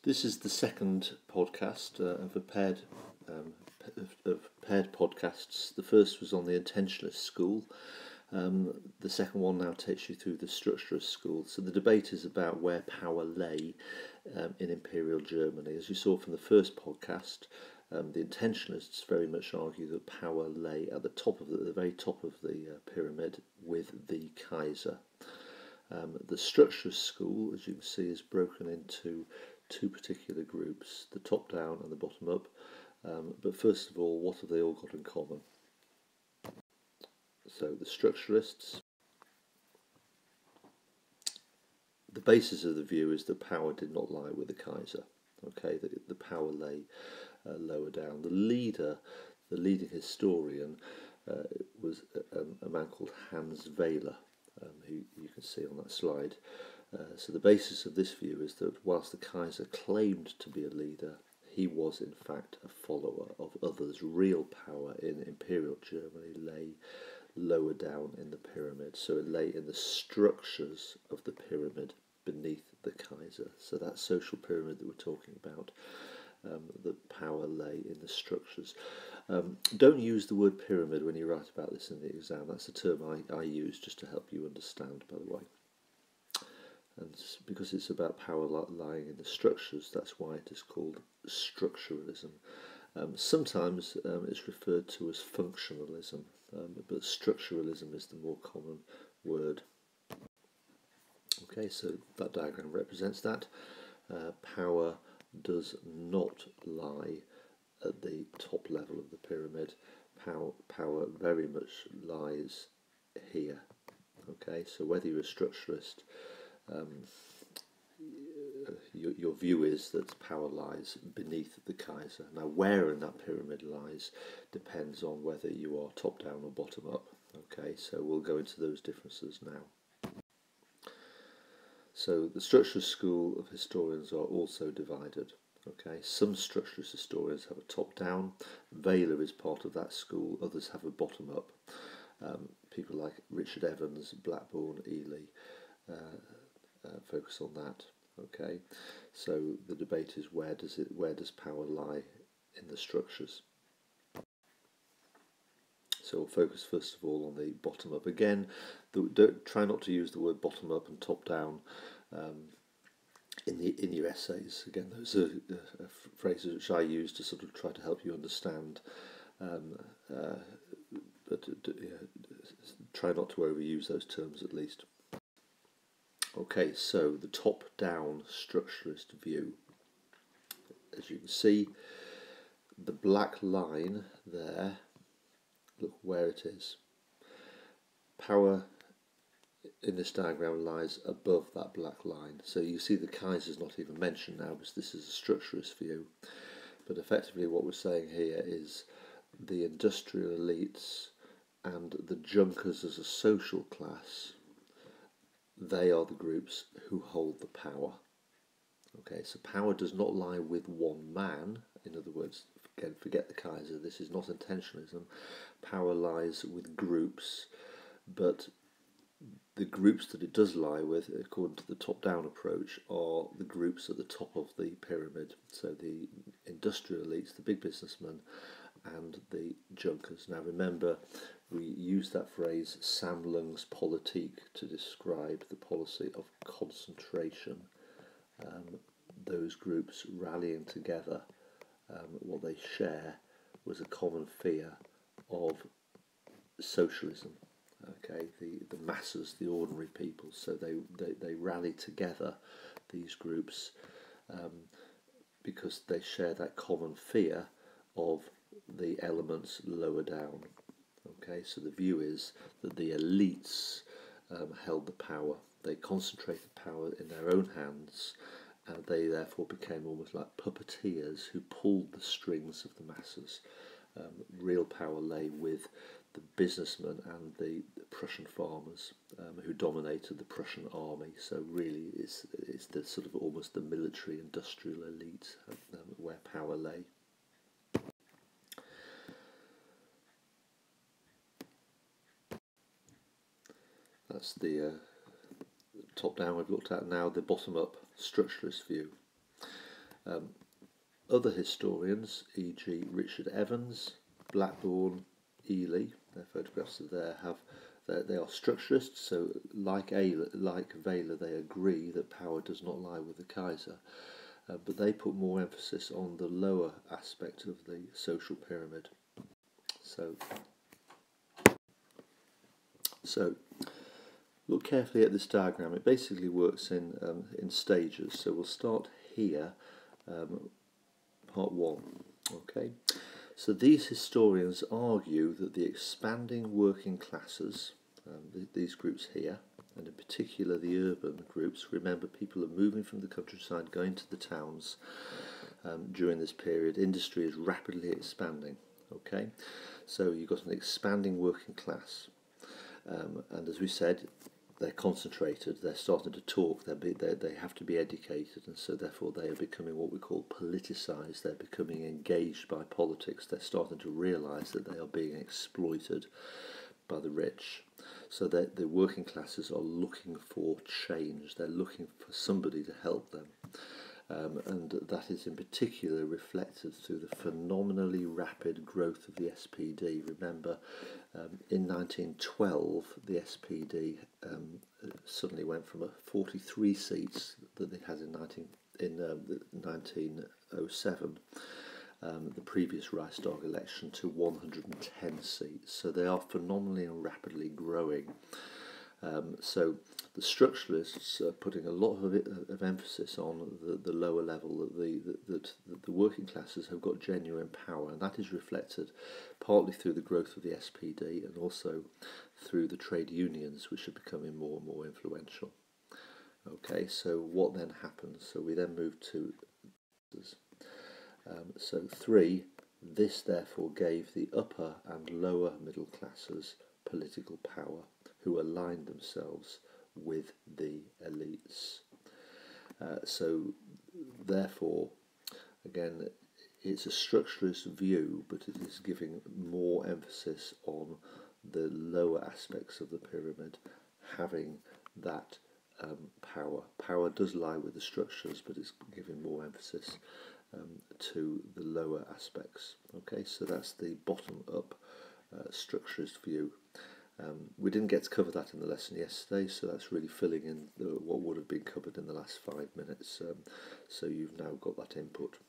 This is the second podcast of paired podcasts. The first was on the Intentionalist School. The second one now takes you through the Structuralist School. So the debate is about where power lay in imperial Germany. As you saw from the first podcast, the Intentionalists very much argue that power lay at the very top of the pyramid with the Kaiser. The Structuralist School, as you can see, is broken into two particular groups, the top-down and the bottom-up. But first of all, what have they all got in common? So the Structuralists, the basis of the view is that power did not lie with the Kaiser. Okay, the power lay lower down. The leading historian was a man called Hans Weyler, who you can see on that slide. So the basis of this view is that whilst the Kaiser claimed to be a leader, he was in fact a follower of others. Real power in imperial Germany lay lower down in the pyramid, so it lay in the structures of the pyramid beneath the Kaiser. So that social pyramid that we're talking about, the power lay in the structures. Don't use the word pyramid when you write about this in the exam. That's a term I use just to help you understand, by the way. And because it's about power lying in the structures, that's why it is called structuralism. Sometimes it's referred to as functionalism, but structuralism is the more common word. Okay, so that diagram represents that. Power does not lie at the top level of the pyramid. Power very much lies here. Okay, so whether you're a structuralist, your view is that power lies beneath the Kaiser. Now, where in that pyramid lies depends on whether you are top down or bottom up. Okay, so we'll go into those differences now. So the Structuralist School of historians are also divided. Okay, some structuralist historians have a top down. Weyler is part of that school. Others have a bottom up. People like Richard Evans, Blackburn, Ely focus on that. Okay, so the debate is where does power lie in the structures? So we'll focus first of all on the bottom up. Again, try not to use the word bottom up and top down in your essays. Again, those are phrases which I use to sort of try to help you understand. But try not to overuse those terms at least. Okay, so the top-down structuralist view. As you can see, the black line there, look where it is. Power in this diagram lies above that black line. So you see the Kaiser's not even mentioned now because this is a structuralist view. But effectively what we're saying here is the industrial elites and the junkers as a social class, they are the groups who hold the power. Okay, so power does not lie with one man. In other words, again, forget the Kaiser, this is not intentionalism. Power lies with groups, but the groups that it does lie with, according to the top-down approach, are the groups at the top of the pyramid. So the industrial elites, the big businessmen, and the junkers. Now remember, we use that phrase Sammlungspolitik to describe the policy of concentration. Those groups rallying together, what they share was a common fear of socialism. Okay, the masses, the ordinary people. So they rally together, these groups, because they share that common fear of the elements lower down. Okay, so the view is that the elites held the power. They concentrated power in their own hands, and they therefore became almost like puppeteers who pulled the strings of the masses. Real power lay with the businessmen and the Prussian farmers who dominated the Prussian army. So really it's the sort of almost the military industrial elite where power lay. That's the top down we've looked at. Now the bottom up structuralist view. Other historians, e.g. Richard Evans, Blackburn, Ely, their photographs are there, they are structuralists, so like Weyler, they agree that power does not lie with the Kaiser, but they put more emphasis on the lower aspect of the social pyramid. So look carefully at this diagram. It basically works in stages. So we'll start here, part 1. Okay. So these historians argue that the expanding working classes, these groups here, and in particular the urban groups, remember people are moving from the countryside going to the towns during this period. Industry is rapidly expanding. Okay, so you've got an expanding working class, and as we said, they're concentrated, they're starting to talk, they have to be educated, and so therefore they are becoming what we call politicised, they're becoming engaged by politics, they're starting to realise that they are being exploited by the rich. So that the working classes are looking for change, they're looking for somebody to help them. And that is in particular reflected through the phenomenally rapid growth of the SPD. Remember, in 1912, the SPD suddenly went from 43 seats that they had in 1907, the previous Reichstag election, to 110 seats. So they are phenomenally and rapidly growing. So the structuralists are putting a lot of emphasis on the lower level, that the working classes have got genuine power, and that is reflected partly through the growth of the SPD and also through the trade unions, which are becoming more and more influential. Okay, so what then happens? So we then move to so 3. This therefore gave the upper and lower middle classes political power, who aligned themselves with the elites. So therefore, again, it's a structuralist view, but it is giving more emphasis on the lower aspects of the pyramid having that power. Power does lie with the structures, but it's giving more emphasis to the lower aspects. Okay, so that's the bottom-up structuralist view. We didn't get to cover that in the lesson yesterday, so that's really filling in what would have been covered in the last 5 minutes. So you've now got that input.